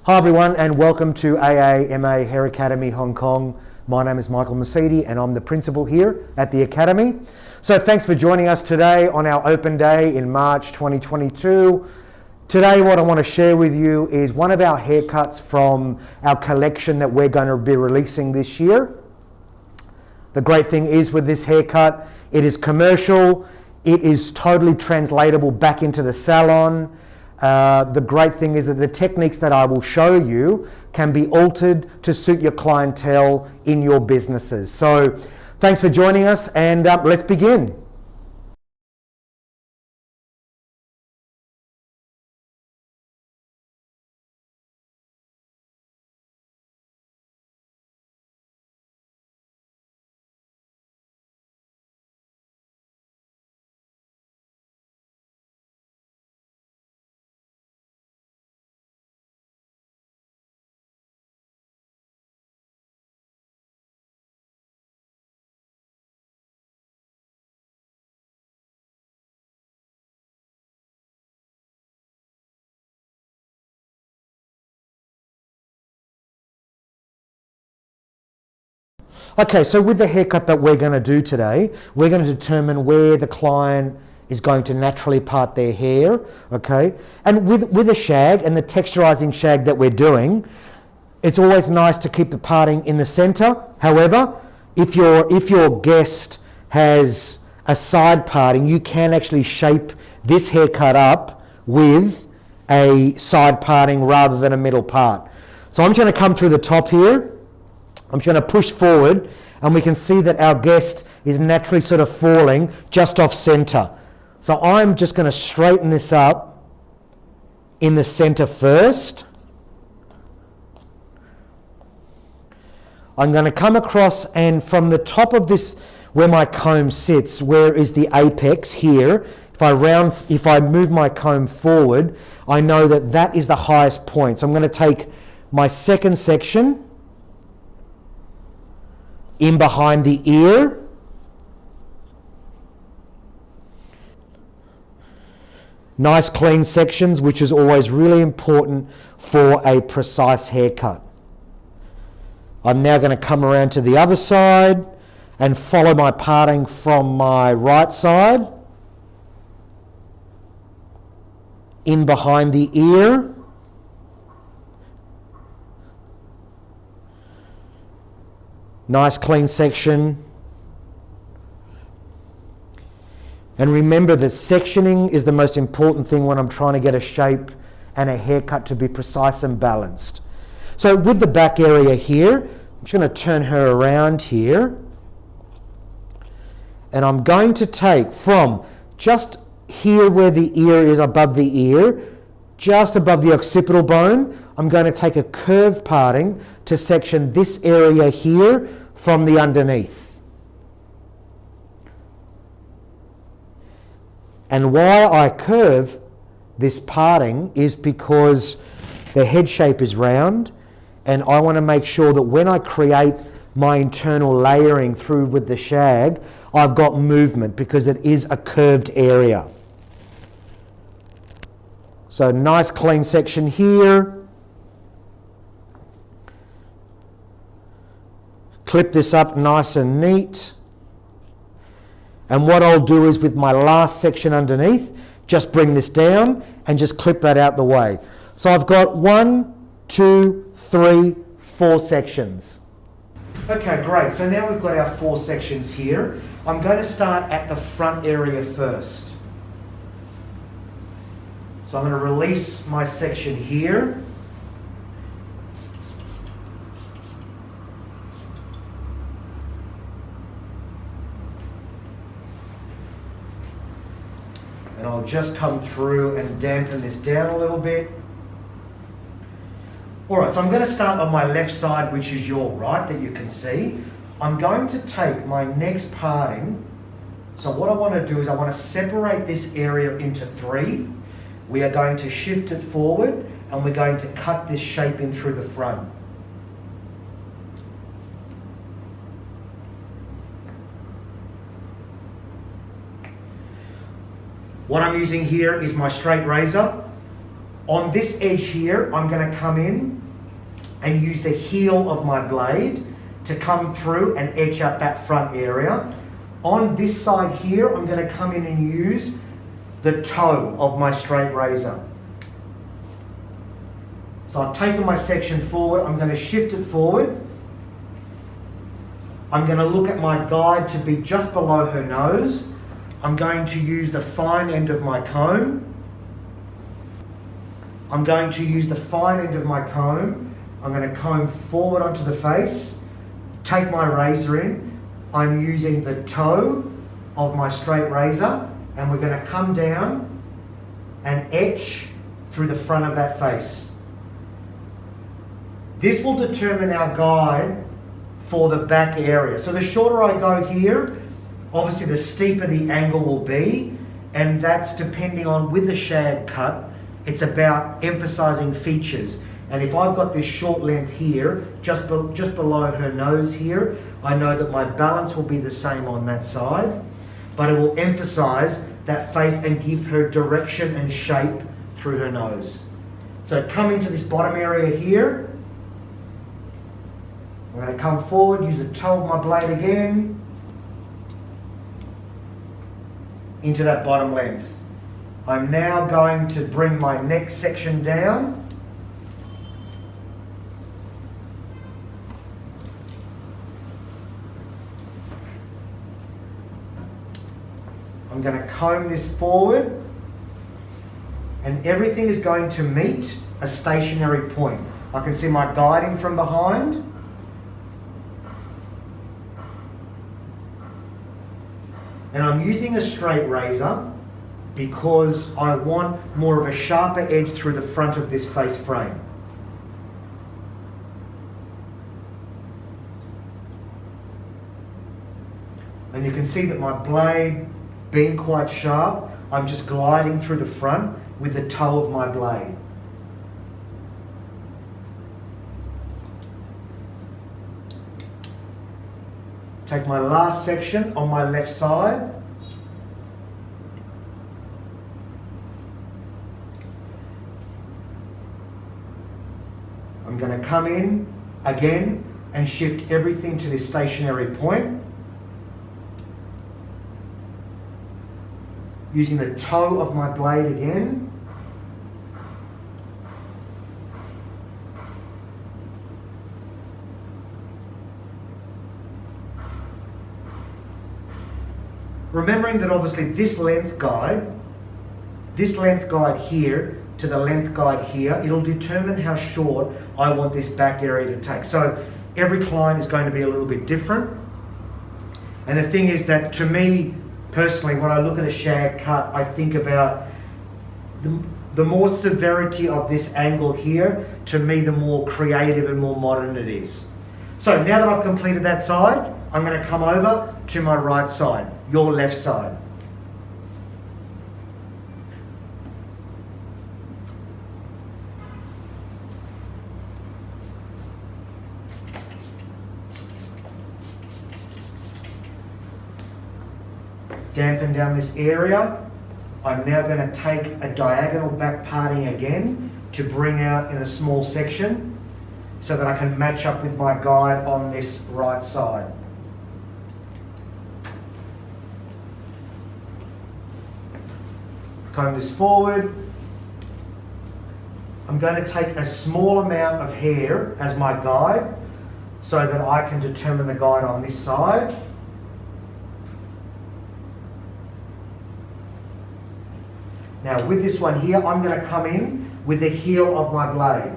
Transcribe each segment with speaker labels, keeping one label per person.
Speaker 1: Hi everyone, and welcome to AAMA Hair Academy Hong Kong. My name is Michael Masidi and I'm the principal here at the Academy. So thanks for joining us today on our open day in March 2022. Today what I want to share with you is one of our haircuts from our collection that we're going to be releasing this year. The great thing is with this haircut, it is commercial, it is totally translatable back into the salon. The great thing is that the techniques that I will show you can be altered to suit your clientele in your businesses. So thanks for joining us, and let's begin. Okay, so with the haircut that we're going to do today, we're going to determine where the client is going to naturally part their hair, okay? And with a shag and the texturizing shag that we're doing, it's always nice to keep the parting in the center. However, if your guest has a side parting, you can actually shape this haircut up with a side parting rather than a middle part. So I'm just going to come through the top here. I'm just going to push forward, and we can see that our guest is naturally sort of falling just off center. So I'm just going to straighten this up in the center first. I'm going to come across, and from the top of this, where my comb sits, where is the apex here, if I move my comb forward, I know that that is the highest point. So I'm going to take my second section in behind the ear, nice clean sections, which is always really important for a precise haircut. I'm now going to come around to the other side and follow my parting from my right side in behind the ear. Nice clean section. And remember that sectioning is the most important thing when I'm trying to get a shape and a haircut to be precise and balanced. So with the back area here, I'm just going to turn her around here. And I'm going to take from just here where the ear is above the ear, just above the occipital bone, I'm going to take a curved parting to section this area here from the underneath. And why I curve this parting is because the head shape is round, and I want to make sure that when I create my internal layering through with the shag, I've got movement because it is a curved area. So nice clean section here. Clip this up nice and neat. And what I'll do is with my last section underneath, just bring this down and just clip that out the way. So I've got 1, 2, 3, 4 sections. Okay, great. So now we've got our 4 sections here. I'm going to start at the front area first. So I'm going to release my section here. And I'll just come through and dampen this down a little bit. All right, so I'm going to start on my left side, which is your right, that you can see. I'm going to take my next parting. So what I want to do is I want to separate this area into 3. We are going to shift it forward, and we're going to cut this shape in through the front. What I'm using here is my straight razor. On this edge here, I'm going to come in and use the heel of my blade to come through and etch out that front area. On this side here, I'm going to come in and use the toe of my straight razor. So I've taken my section forward, I'm going to shift it forward. I'm going to look at my guide to be just below her nose. I'm going to use the fine end of my comb. I'm going to use the fine end of my comb. I'm going to comb forward onto the face, take my razor in. I'm using the toe of my straight razor, and we're going to come down and etch through the front of that face. This will determine our guide for the back area. So the shorter I go here, obviously the steeper the angle will be, and that's depending on, with the shag cut, it's about emphasizing features. And if I've got this short length here, just below her nose here, I know that my balance will be the same on that side, but it will emphasize that face and give her direction and shape through her nose. So come into this bottom area here. I'm going to come forward, use the toe of my blade again, into that bottom length. I'm now going to bring my neck section down. I'm going to comb this forward, and everything is going to meet a stationary point. I can see my guiding from behind. And I'm using a straight razor because I want more of a sharper edge through the front of this face frame. And you can see that my blade being quite sharp, I'm just gliding through the front with the toe of my blade. Take my last section on my left side. I'm going to come in again and shift everything to this stationary point, using the toe of my blade again. Remembering that obviously this length guide here to the length guide here, it'll determine how short I want this back area to take. So every client is going to be a little bit different. And the thing is that, to me personally, when I look at a shag cut, I think about the more severity of this angle here, to me the more creative and more modern it is. So now that I've completed that side, I'm going to come over to my right side, your left side. Dampen down this area. I'm now going to take a diagonal back parting again to bring out in a small section so that I can match up with my guide on this right side. Comb this forward. I'm going to take a small amount of hair as my guide so that I can determine the guide on this side. Now with this one here, I'm going to come in with the heel of my blade.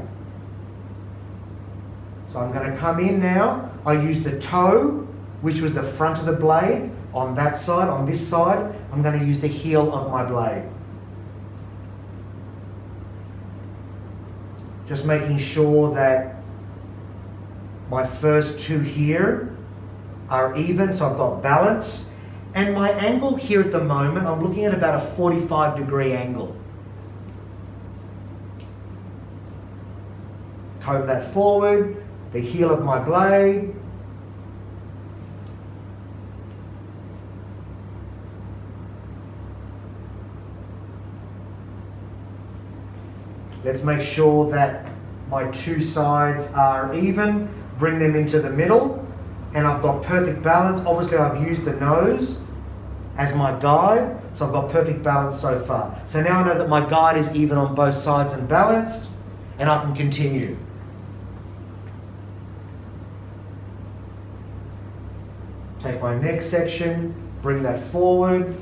Speaker 1: So I'm going to come in now. I use the toe, which was the front of the blade, on that side. On this side, I'm going to use the heel of my blade. Just making sure that my first two here are even, so I've got balance. And my angle here at the moment, I'm looking at about a 45-degree angle. Comb that forward, the heel of my blade. Let's make sure that my two sides are even. Bring them into the middle, and I've got perfect balance. Obviously, I've used the nose as my guide, so I've got perfect balance so far. So now I know that my guide is even on both sides and balanced, and I can continue. Take my next section, bring that forward.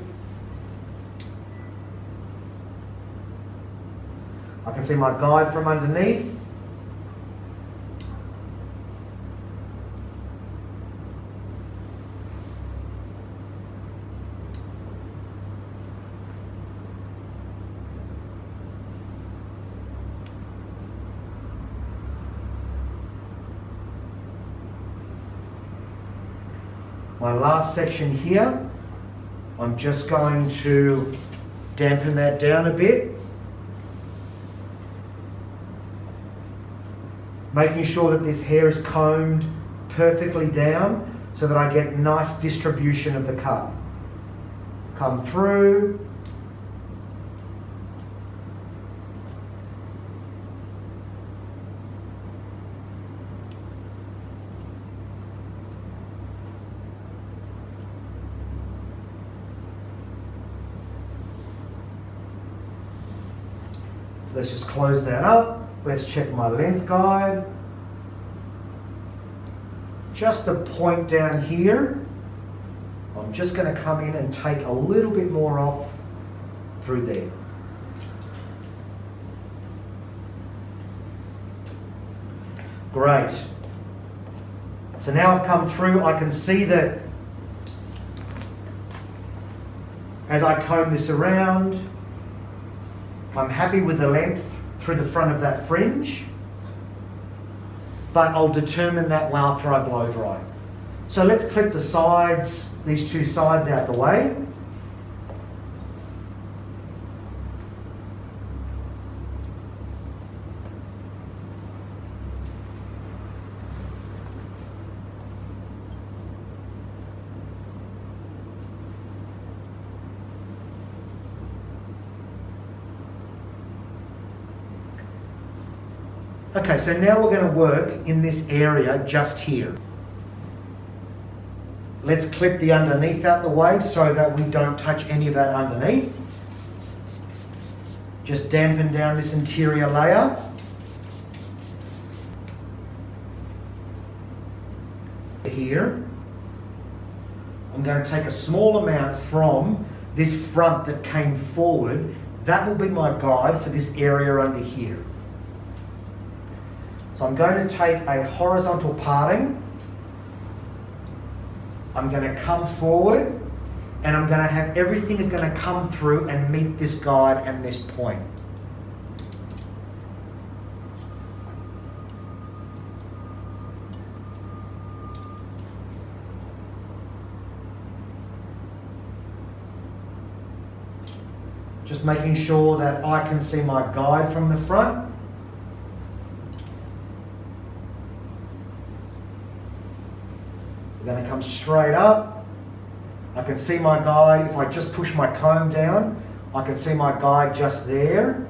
Speaker 1: I can see my guide from underneath. My last section here, I'm just going to dampen that down a bit. Making sure that this hair is combed perfectly down so that I get nice distribution of the cut. Come through. Let's just close that up. Let's check my length guide. Just the point down here. I'm just going to come in and take a little bit more off through there. Great. So now I've come through, I can see that as I comb this around, I'm happy with the length through the front of that fringe, but I'll determine that after I blow dry. So let's clip the sides, these two sides out the way. Okay, so now we're going to work in this area just here. Let's clip the underneath out the way so that we don't touch any of that underneath. Just dampen down this interior layer. Here, I'm going to take a small amount from this front that came forward. That will be my guide for this area under here. So I'm going to take a horizontal parting. I'm going to come forward, and I'm going to have everything is going to come through and meet this guide and this point. Just making sure that I can see my guide from the front. We're going to come straight up. I can see my guide. If I just push my comb down, I can see my guide just there.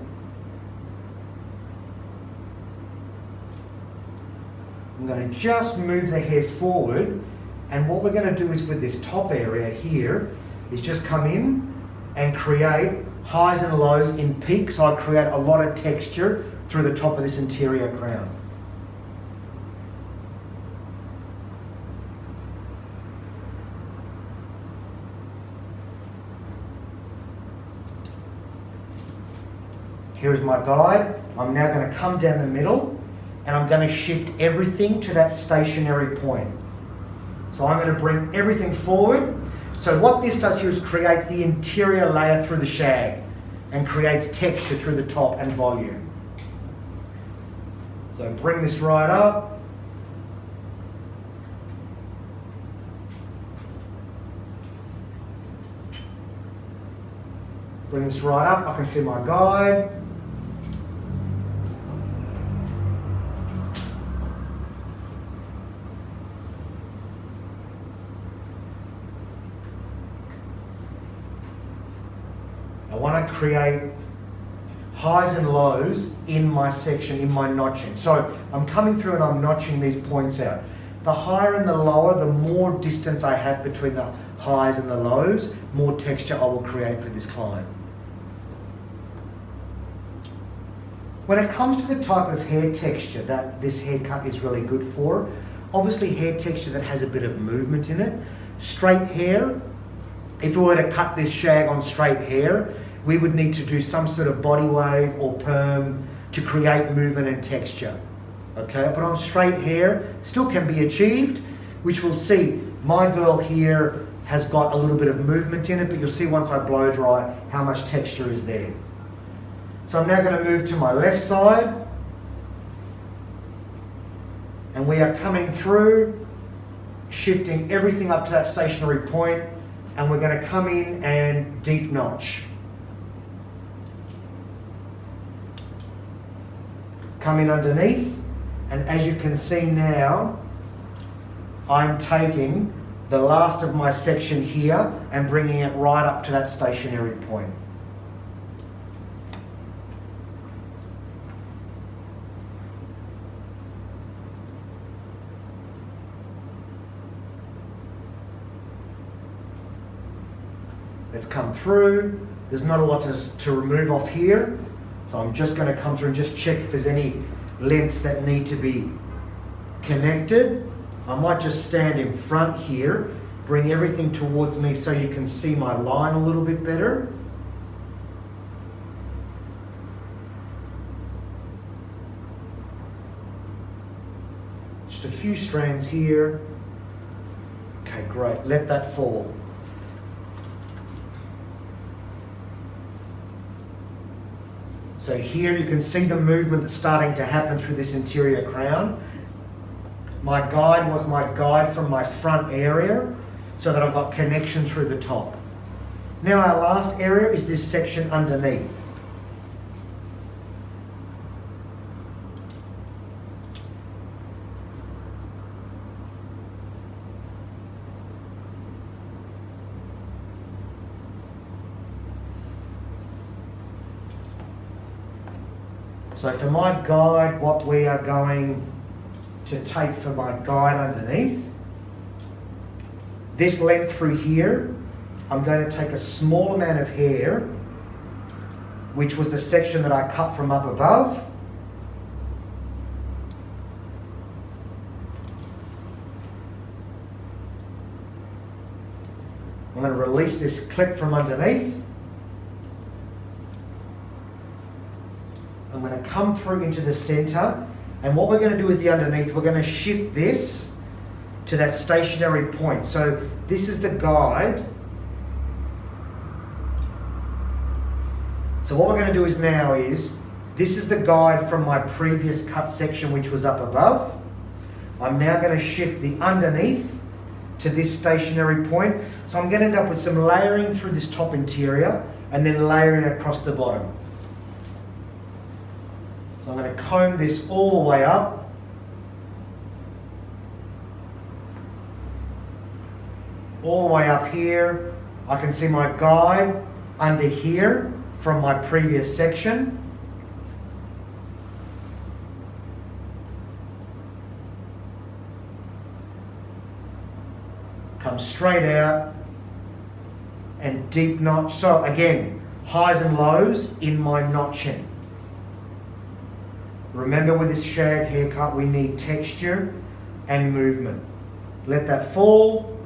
Speaker 1: I'm going to just move the hair forward, and what we're going to do is with this top area here is just come in and create highs and lows in peaks, so I create a lot of texture through the top of this interior crown. Here is my guide. I'm now going to come down the middle, and I'm going to shift everything to that stationary point. So I'm going to bring everything forward. So what this does here is creates the interior layer through the shag and creates texture through the top and volume. So bring this right up. Bring this right up. I can see my guide. I want to create highs and lows in my section, in my notching. So I'm coming through and I'm notching these points out. The higher and the lower, the more distance I have between the highs and the lows, more texture I will create for this client. When it comes to the type of hair texture that this haircut is really good for, obviously hair texture that has a bit of movement in it. Straight hair, if we were to cut this shag on straight hair, we would need to do some sort of body wave or perm to create movement and texture. Okay, but on straight hair, still can be achieved, which we'll see. My girl here has got a little bit of movement in it, but you'll see once I blow dry how much texture is there. So I'm now going to move to my left side. And we are coming through, shifting everything up to that stationary point, and we're going to come in and deep notch. Come in underneath, and as you can see now, I'm taking the last of my section here and bringing it right up to that stationary point. Let's come through. There's not a lot to remove off here. So I'm just going to come through and just check if there's any lengths that need to be connected. I might just stand in front here, bring everything towards me so you can see my line a little bit better. Just a few strands here. Okay, great. Let that fall. So here you can see the movement that's starting to happen through this interior crown. My guide was my guide from my front area so that I've got connection through the top. Now our last area is this section underneath. So for my guide, what we are going to take for my guide underneath, this length through here, I'm going to take a small amount of hair, which was the section that I cut from up above. I'm going to release this clip from underneath. I'm going to come through into the center, and what we're going to do is the underneath, we're going to shift this to that stationary point. So this is the guide. So what we're going to do is now is, this is the guide from my previous cut section which was up above. I'm now going to shift the underneath to this stationary point. So I'm going to end up with some layering through this top interior and then layering across the bottom. So I'm going to comb this all the way up. All the way up here. I can see my guide under here from my previous section. Come straight out and deep notch. So again, highs and lows in my notching. Remember, with this shag haircut, we need texture and movement. Let that fall.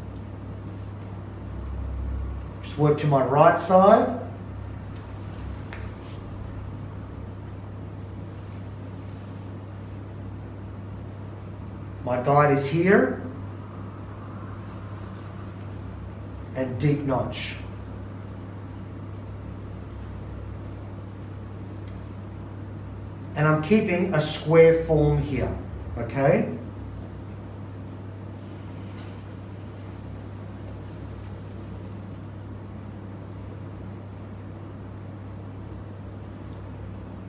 Speaker 1: Just work to my right side. My guide is here. And deep notch. And I'm keeping a square form here, okay?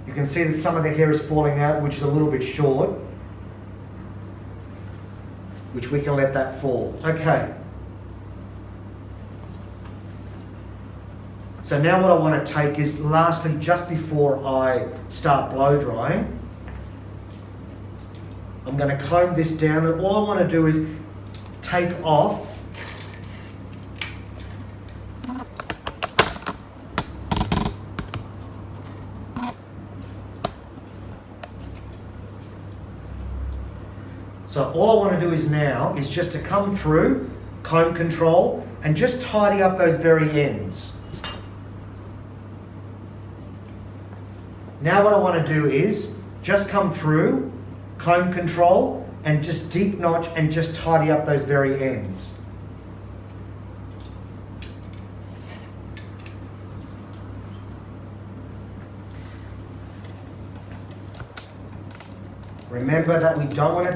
Speaker 1: You can see that some of the hair is falling out, which is a little bit short, which we can let that fall. Okay. So now what I want to take is, lastly, just before I start blow drying, I'm going to comb this down, and all I want to do is take off So all I want to do is now is just to come through, comb control, and just tidy up those very ends. Now what I want to do is just come through, comb control, and just deep notch and just tidy up those very ends. Remember that we don't want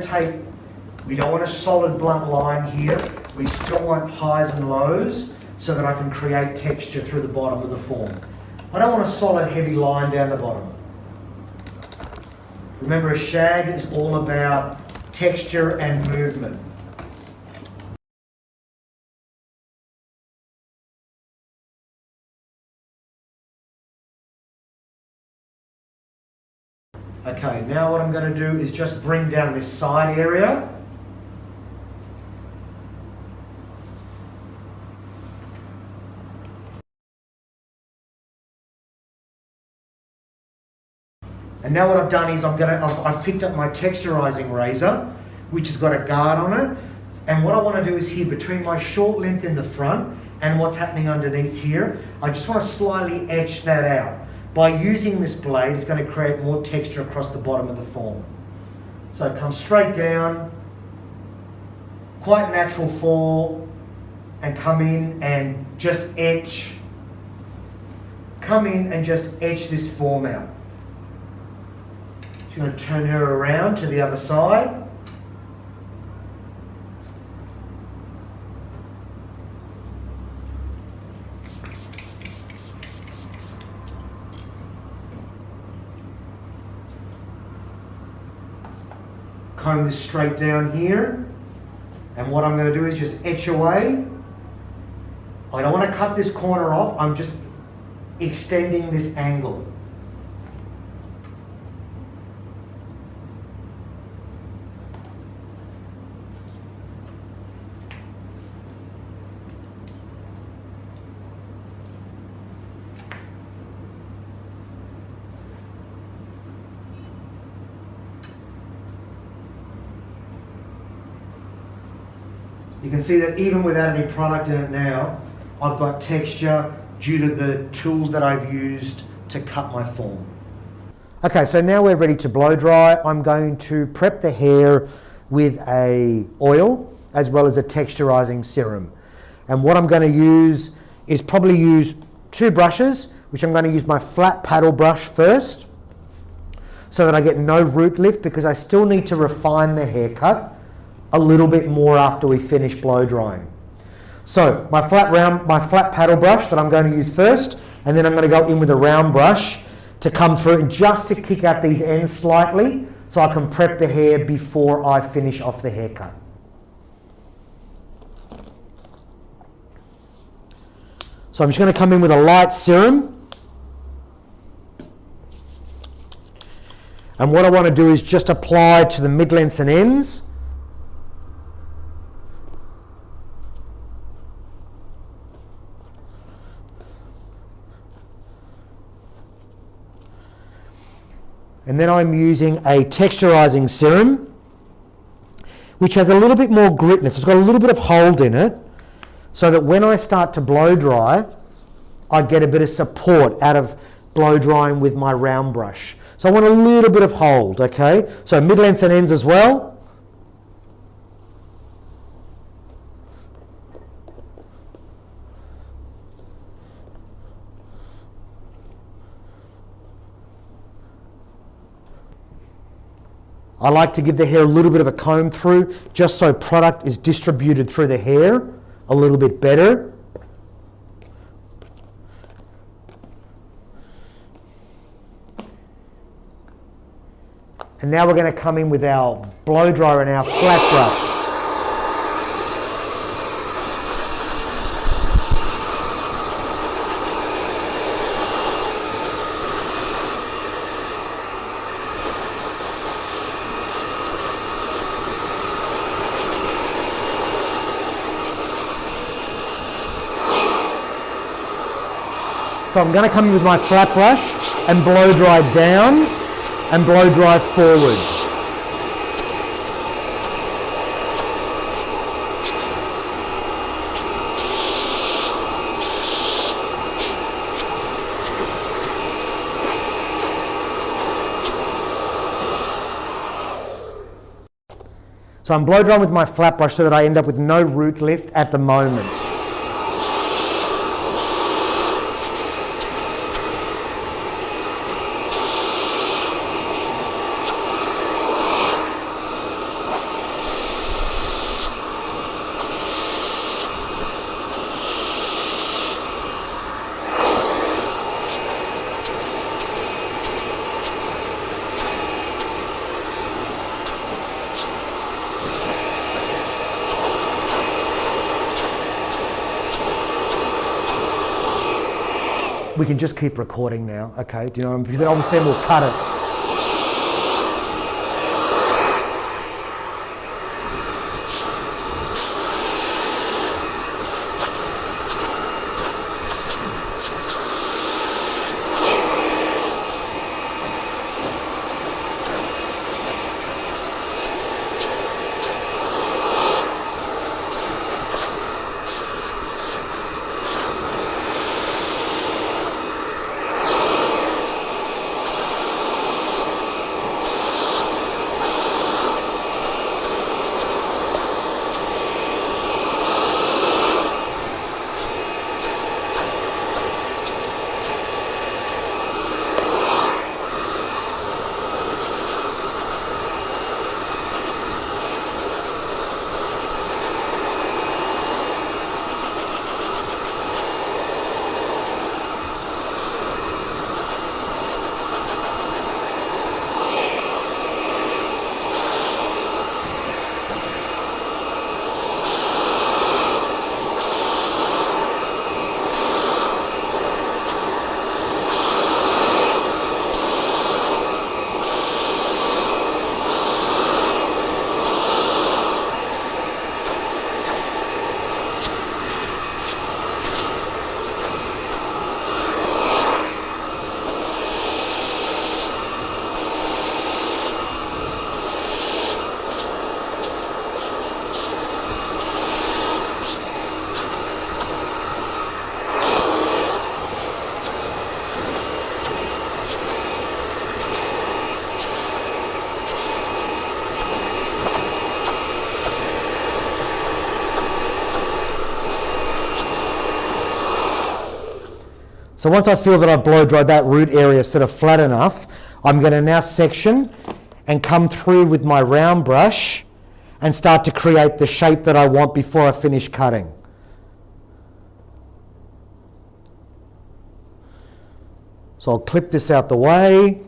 Speaker 1: a solid blunt line here. We still want highs and lows so that I can create texture through the bottom of the form. I don't want a solid heavy line down the bottom. Remember, a shag is all about texture and movement. Okay, now what I'm going to do is just bring down this side area. And now what I've done is I've picked up my texturizing razor, which has got a guard on it. And what I want to do is here, between my short length in the front and what's happening underneath here, I just want to slightly etch that out. By using this blade, it's going to create more texture across the bottom of the form. So come straight down, quite natural fall, and come in and just etch. Come in and just etch this form out. Just going to turn her around to the other side. Comb this straight down here, and what I'm going to do is just etch away. I don't want to cut this corner off, I'm just extending this angle. You can see that even without any product in it now, I've got texture due to the tools that I've used to cut my form. Okay, so now we're ready to blow dry. I'm going to prep the hair with an oil as well as a texturizing serum. And what I'm going to use is probably use 2 brushes, which I'm going to use my flat paddle brush first so that I get no root lift, because I still need to refine the haircut a little bit more after we finish blow drying. So my flat paddle brush that I'm going to use first, and then I'm going to go in with a round brush to come through and just to kick out these ends slightly so I can prep the hair before I finish off the haircut. So I'm just going to come in with a light serum. And what I want to do is just apply to the mid-lengths and ends. And then I'm using a texturizing serum, which has a little bit more gritness. It's got a little bit of hold in it, so that when I start to blow dry, I get a bit of support out of blow drying with my round brush. So I want a little bit of hold, okay? So mid-lengths and ends as well. I like to give the hair a little bit of a comb through, just so product is distributed through the hair a little bit better. And now we're going to come in with our blow dryer and our flat brush. So I'm going to come in with my flat brush and blow dry down and blow dry forward. So I'm blow drying with my flat brush so that I end up with no root lift at the moment. We can just keep recording now, okay? Do you know what I mean? Because then obviously we'll cut it. So once I feel that I've blow dried that root area sort of flat enough, I'm going to now section and come through with my round brush and start to create the shape that I want before I finish cutting. So I'll clip this out the way.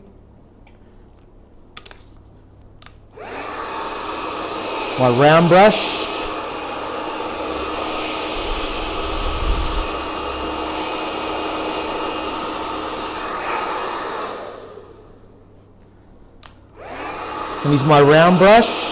Speaker 1: My round brush. And use my round brush.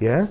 Speaker 1: Yeah?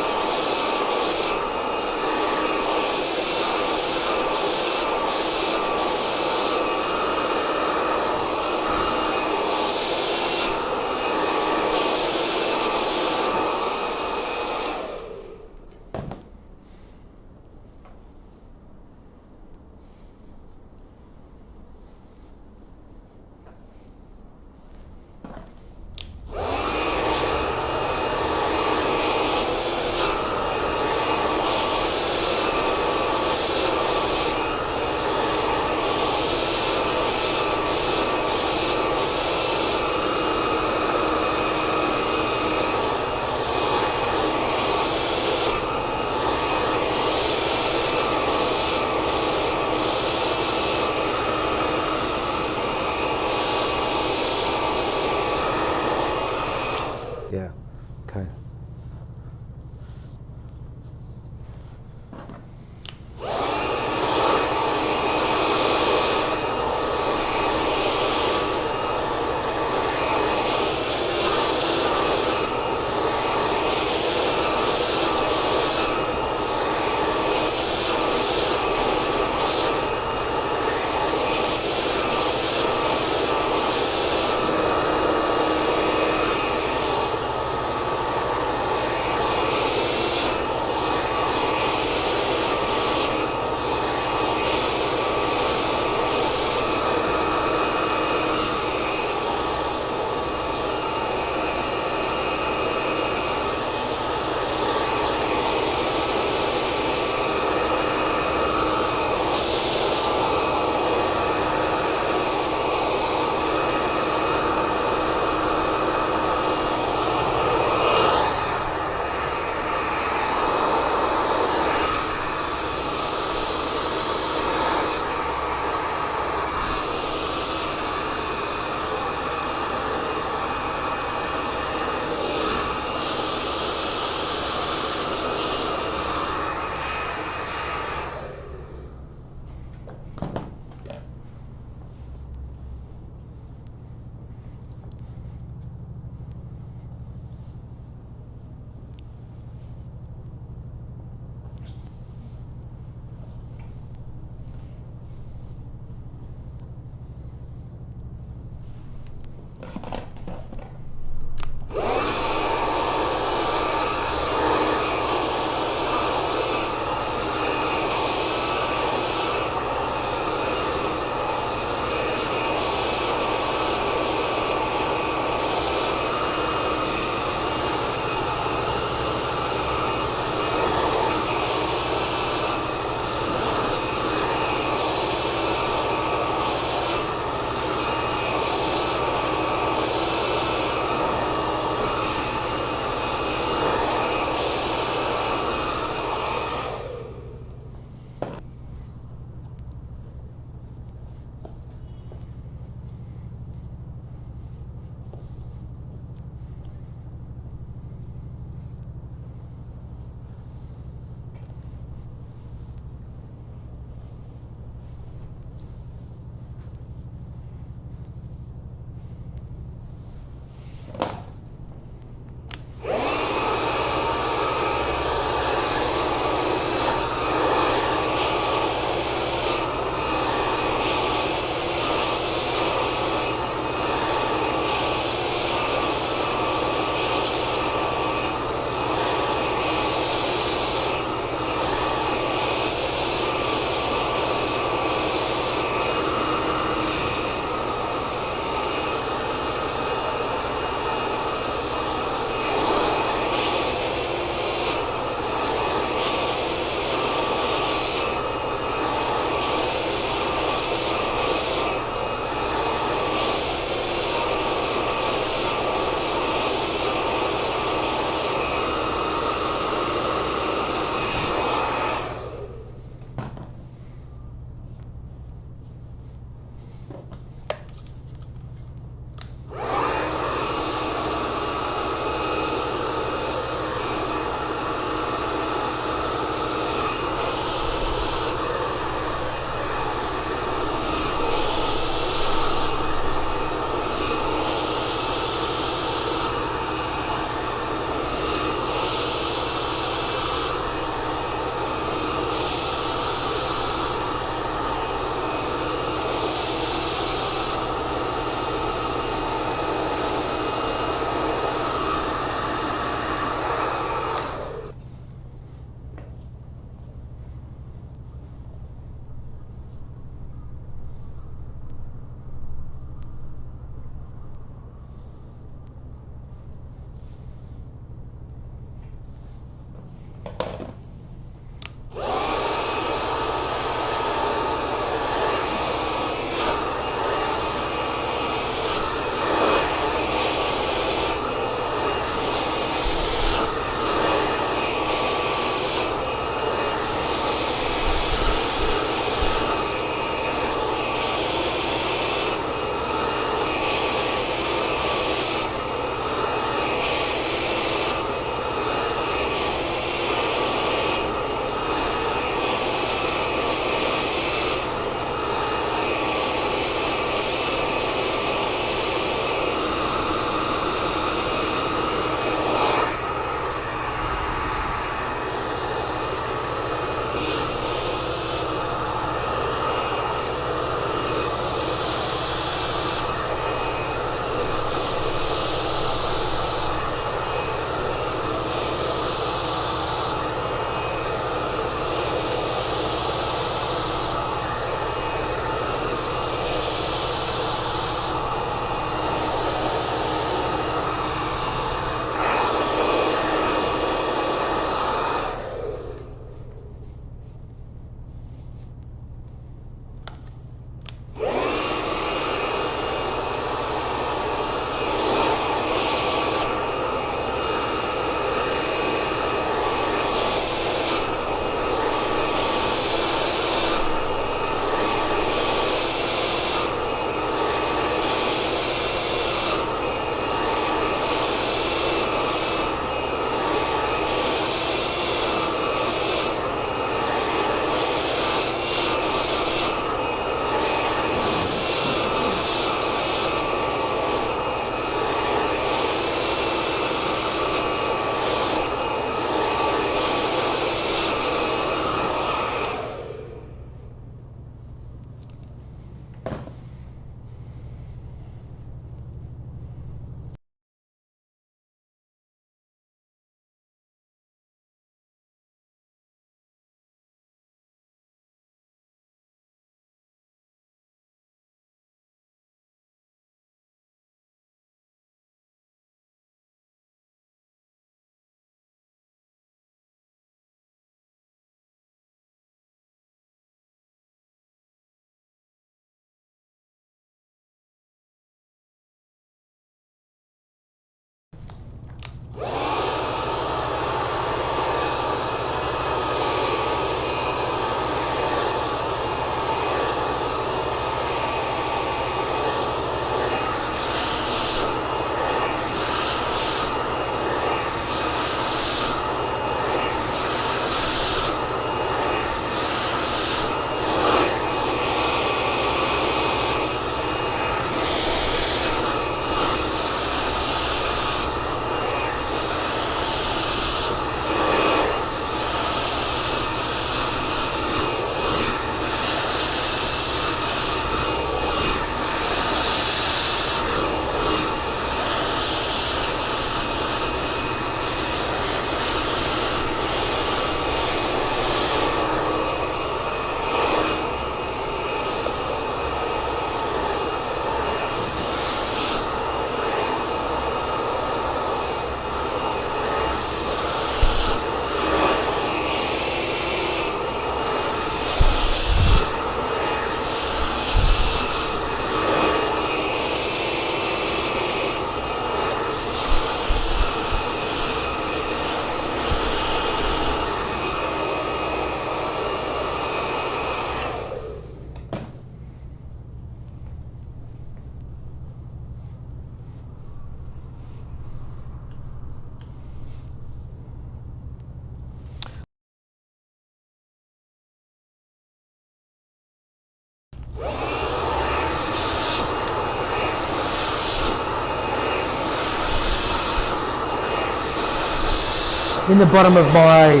Speaker 1: in the bottom of my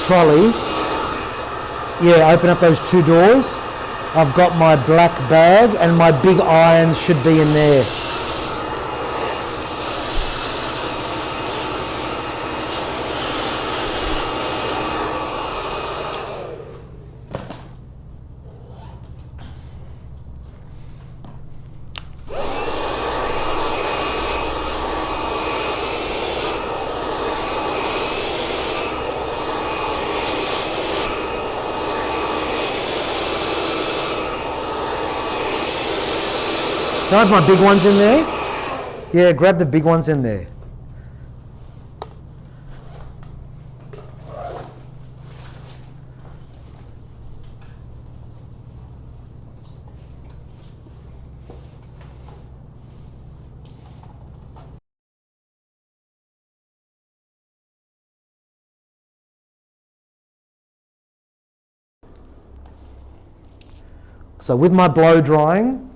Speaker 1: trolley. Yeah, open up those two doors. I've got my black bag and my big irons should be in there. Do I have my big ones in there? Yeah, grab the big ones in there. So with my blow drying,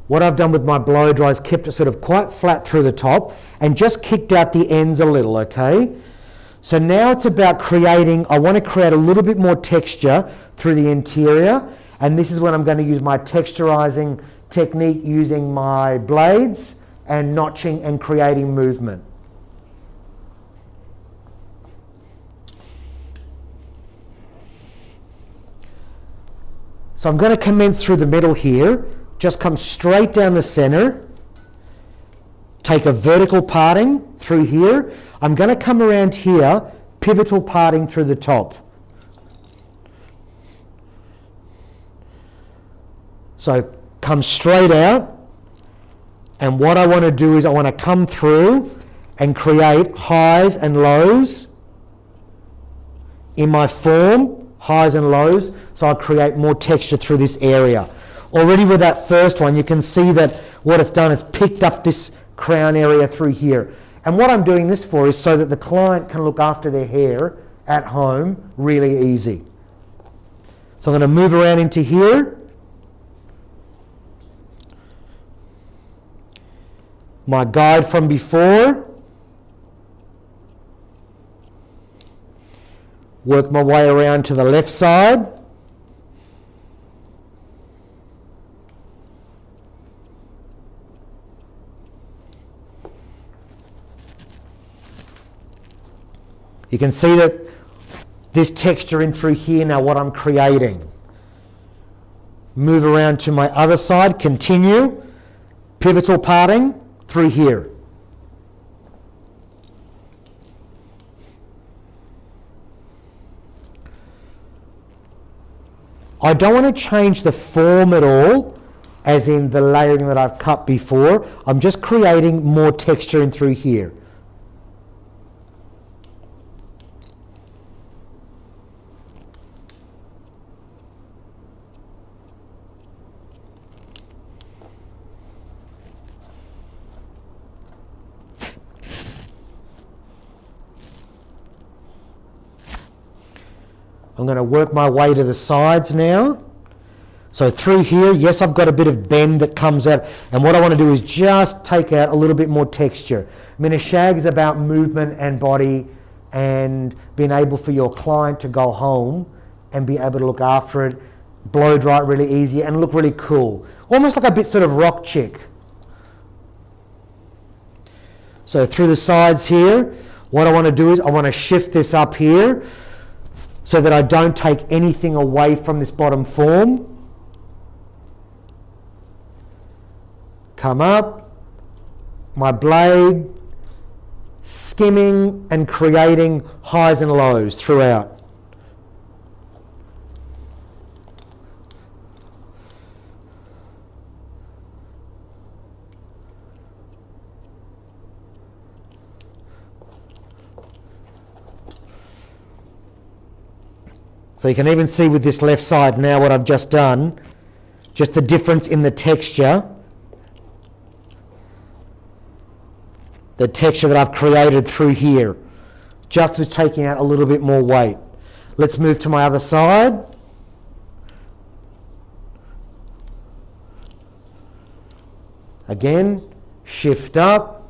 Speaker 1: what I've done with my blow dry is kept it sort of quite flat through the top and just kicked out the ends a little, okay? So now it's about creating, I want to create a little bit more texture through the interior, and this is when I'm going to use my texturizing technique using my blades and notching and creating movement. So I'm going to commence through the middle here. Just come straight down the center, take a vertical parting through here. I'm going to come around here, pivotal parting through the top. So come straight out, and what I want to do is I want to come through and create highs and lows in my form, highs and lows, so I'll create more texture through this area. Already with that first one, you can see that what it's done is picked up this crown area through here. And what I'm doing this for is so that the client can look after their hair at home really easy. So I'm going to move around into here. My guide from before. Work my way around to the left side. You can see that this texture in through here now what I'm creating. Move around to my other side, continue, pivotal parting through here. I don't want to change the form at all, as in the layering that I've cut before. I'm just creating more texture in through here. I'm going to work my way to the sides now. So through here, yes, I've got a bit of bend that comes out, and what I want to do is just take out a little bit more texture. I mean, a shag is about movement and body and being able for your client to go home and be able to look after it, blow dry it really easy and look really cool. Almost like a bit sort of rock chick. So through the sides here, what I want to do is I want to shift this up here so that I don't take anything away from this bottom form. Come up, my blade, skimming and creating highs and lows throughout. So you can even see with this left side now what I've just done, just the difference in the texture that I've created through here, just with taking out a little bit more weight. Let's move to my other side. Again, shift up.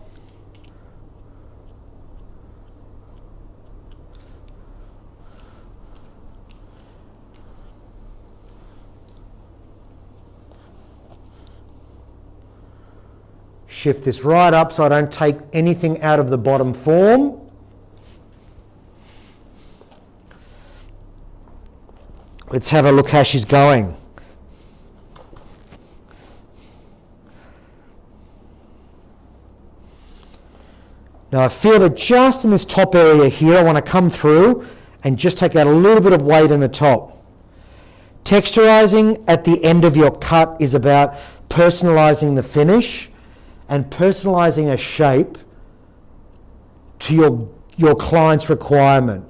Speaker 1: Shift this right up so I don't take anything out of the bottom form. Let's have a look how she's going. Now I feel that just in this top area here, I want to come through and just take out a little bit of weight in the top. Texturizing at the end of your cut is about personalizing the finish and personalizing a shape to your client's requirement.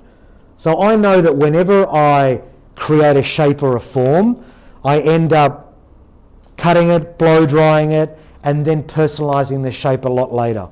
Speaker 1: So I know that whenever I create a shape or a form, I end up cutting it, blow drying it, and then personalizing the shape a lot later.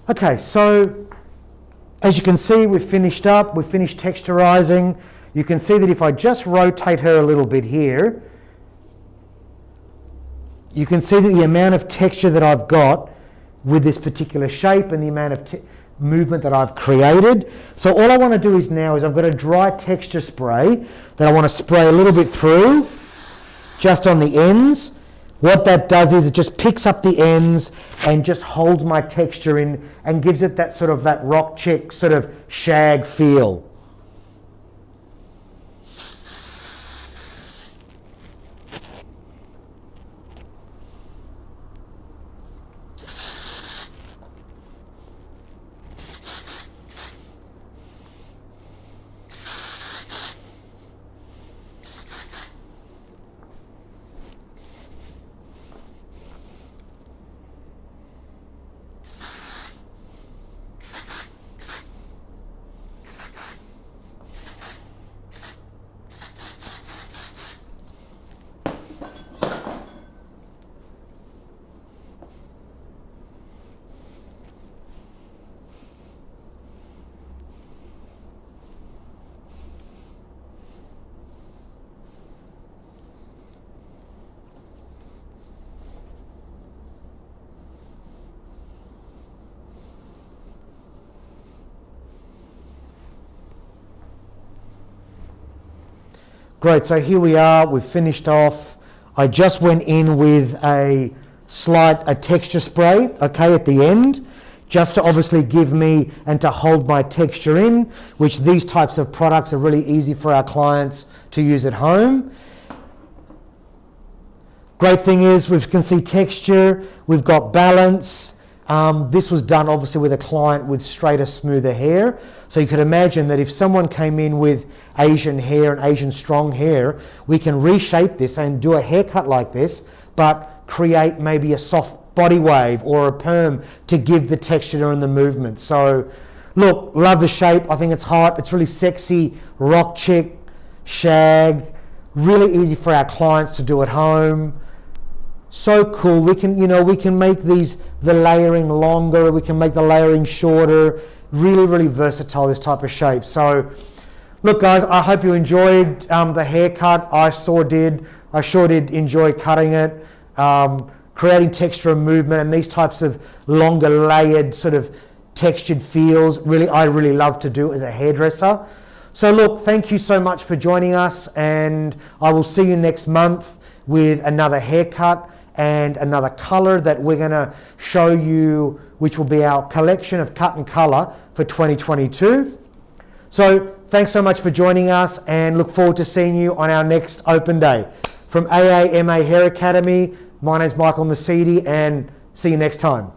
Speaker 1: Okay, so as you can see, we've finished up, we've finished texturizing. You can see that if I just rotate her a little bit here, you can see that the amount of texture that I've got with this particular shape and the amount of movement that I've created. So all I want to do is now is I've got a dry texture spray that I want to spray a little bit through, just on the ends. What that does is it just picks up the ends and just holds my texture in and gives it that sort of that rock check sort of shag feel. Great, so here we are, we've finished off. I just went in with a texture spray, okay, at the end, just to obviously give me and to hold my texture in, which these types of products are really easy for our clients to use at home. Great thing is we can see texture, we've got balance. This was done obviously with a client with straighter, smoother hair. So you could imagine that if someone came in with Asian hair and Asian strong hair, we can reshape this and do a haircut like this, but create maybe a soft body wave or a perm to give the texture and the movement. So look, love the shape. I think it's hot. It's really sexy, rock chick, shag, really easy for our clients to do at home. So cool. We can, we can make the layering longer. We can make the layering shorter. Really, really versatile, this type of shape. So look, guys, I hope you enjoyed the haircut. I sure did enjoy cutting it, creating texture and movement and these types of longer layered sort of textured feels. I really love to do as a hairdresser. So look, thank you so much for joining us, and I will see you next month with another haircut and another color that we're going to show you, which will be our collection of cut and color for 2022. So thanks so much for joining us, and look forward to seeing you on our next open day. From AAMA Hair Academy, my name's Michael Mercedes, and see you next time.